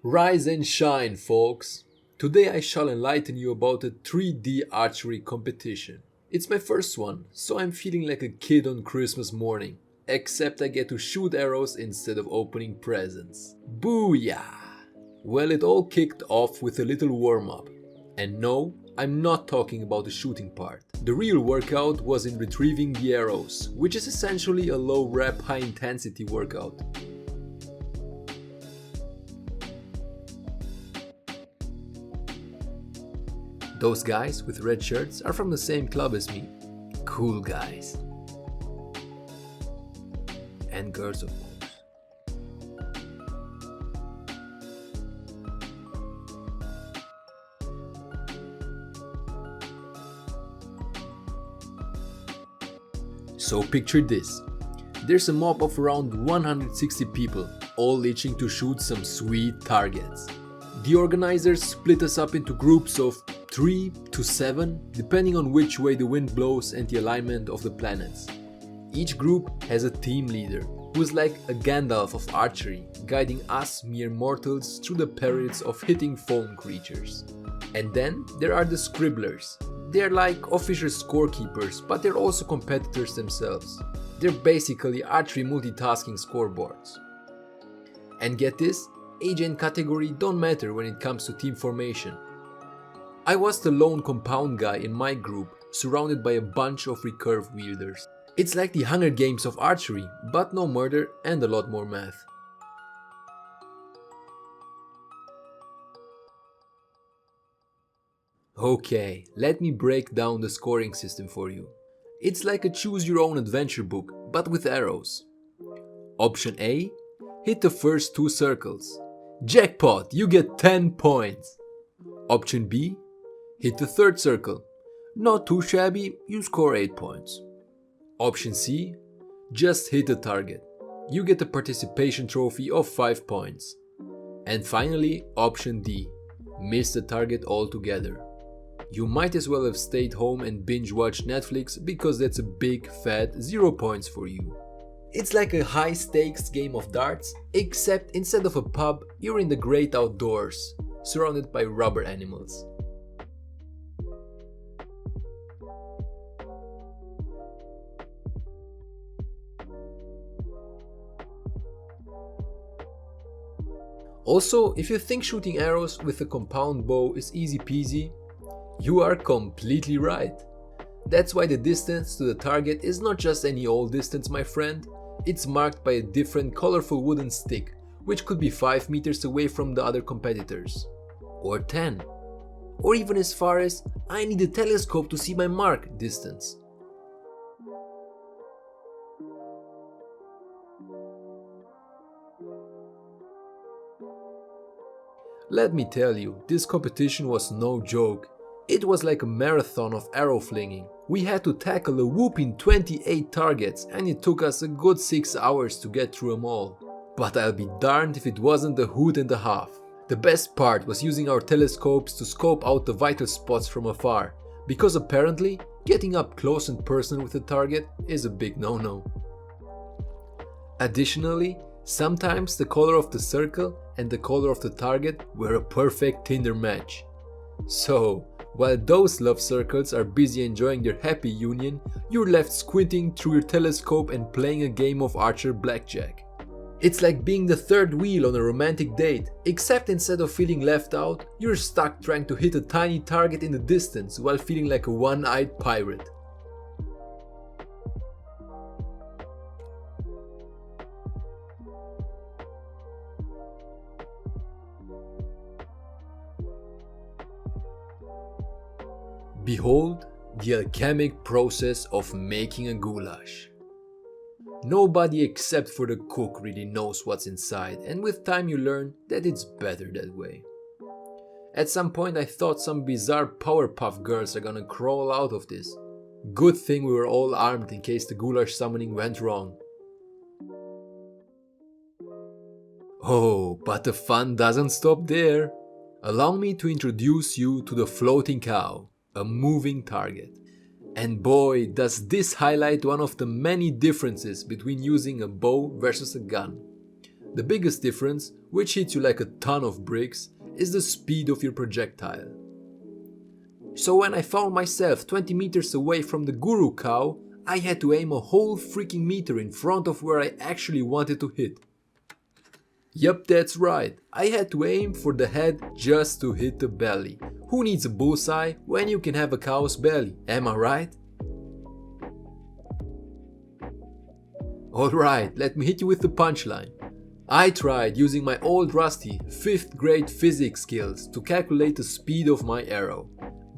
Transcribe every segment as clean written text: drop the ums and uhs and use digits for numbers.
Rise and shine, folks! Today I shall enlighten you about a 3D archery competition. It's my first one, so I'm feeling like a kid on Christmas morning. Except I get to shoot arrows instead of opening presents. Booyah! Well, it all kicked off with a little warm-up. And no, I'm not talking about the shooting part. The real workout was in retrieving the arrows, which is essentially a low-rep, high-intensity workout. Those guys with red shirts are from the same club as me. Cool guys. And girls, of course. So picture this. There's a mob of around 160 people, all itching to shoot some sweet targets. The organizers split us up into groups of 3 to 7, depending on which way the wind blows and the alignment of the planets. Each group has a team leader, who is like a Gandalf of archery, guiding us mere mortals through the perils of hitting foam creatures. And then there are the scribblers. They're like official scorekeepers, but they're also competitors themselves. They're basically archery multitasking scoreboards. And get this, age and category don't matter when it comes to team formation. I was the lone compound guy in my group, surrounded by a bunch of recurve wielders. It's like the Hunger Games of archery, but no murder and a lot more math. Okay, let me break down the scoring system for you. It's like a choose-your-own-adventure book, but with arrows. Option A: hit the first 2 circles. Jackpot, you get 10 points. Option B: hit the 3rd circle. Not too shabby, you score 8 points. Option C: just hit the target. You get a participation trophy of 5 points. And finally, option D: miss the target altogether. You might as well have stayed home and binge watched Netflix because that's a big fat 0 points for you. It's like a high stakes game of darts, except instead of a pub, you're in the great outdoors, surrounded by rubber animals. Also, if you think shooting arrows with a compound bow is easy peasy, you are completely right. That's why the distance to the target is not just any old distance, my friend. It's marked by a different colorful wooden stick, which could be 5 meters away from the other competitors. Or 10. Or even as far as I need a telescope to see my mark distance. Let me tell you, this competition was no joke. It was like a marathon of arrow flinging. We had to tackle a whopping 28 targets and it took us a good 6 hours to get through them all. But I'll be darned if it wasn't a hoot and a half. The best part was using our telescopes to scope out the vital spots from afar, because apparently getting up close and personal with a target is a big no-no. Additionally, sometimes the color of the circle and the color of the target were a perfect Tinder match. So, while those love circles are busy enjoying their happy union, you're left squinting through your telescope and playing a game of archer blackjack. It's like being the third wheel on a romantic date, except instead of feeling left out, you're stuck trying to hit a tiny target in the distance while feeling like a one-eyed pirate. Behold the alchemic process of making a goulash. Nobody except for the cook really knows what's inside, and with time you learn that it's better that way. At some point I thought some bizarre Powerpuff Girls are gonna crawl out of this. Good thing we were all armed in case the goulash summoning went wrong. Oh, but the fun doesn't stop there. Allow me to introduce you to the floating cow, a moving target. And boy, does this highlight one of the many differences between using a bow versus a gun. The biggest difference, which hits you like a ton of bricks, is the speed of your projectile. So when I found myself 20 meters away from the guru cow, I had to aim a whole freaking meter in front of where I actually wanted to hit. Yup, that's right, I had to aim for the head just to hit the belly. Who needs a bullseye when you can have a cow's belly, am I right? Alright, let me hit you with the punchline. I tried using my old rusty 5th grade physics skills to calculate the speed of my arrow.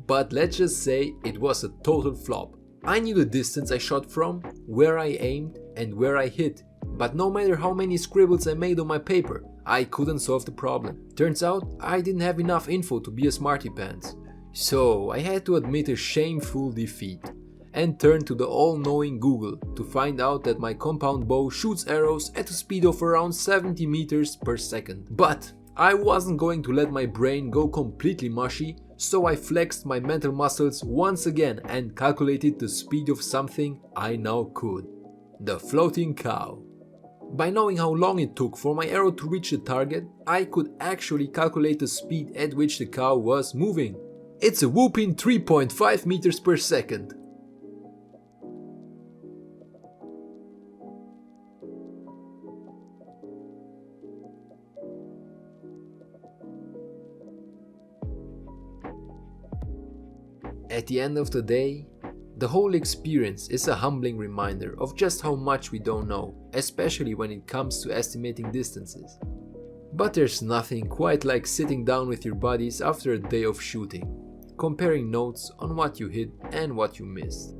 But let's just say it was a total flop. I knew the distance I shot from, where I aimed and where I hit, but no matter how many scribbles I made on my paper, I couldn't solve the problem. Turns out I didn't have enough info to be a smarty pants. So I had to admit a shameful defeat and turn to the all-knowing Google to find out that my compound bow shoots arrows at a speed of around 70 meters per second. But I wasn't going to let my brain go completely mushy, so I flexed my mental muscles once again and calculated the speed of something I now could. The floating cow. By knowing how long it took for my arrow to reach the target, I could actually calculate the speed at which the cow was moving. It's a whopping 3.5 meters per second. At the end of the day, the whole experience is a humbling reminder of just how much we don't know, especially when it comes to estimating distances. But there's nothing quite like sitting down with your buddies after a day of shooting, comparing notes on what you hit and what you missed.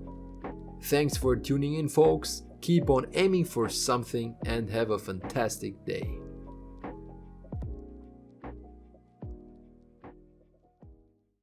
Thanks for tuning in, folks, keep on aiming for something and have a fantastic day.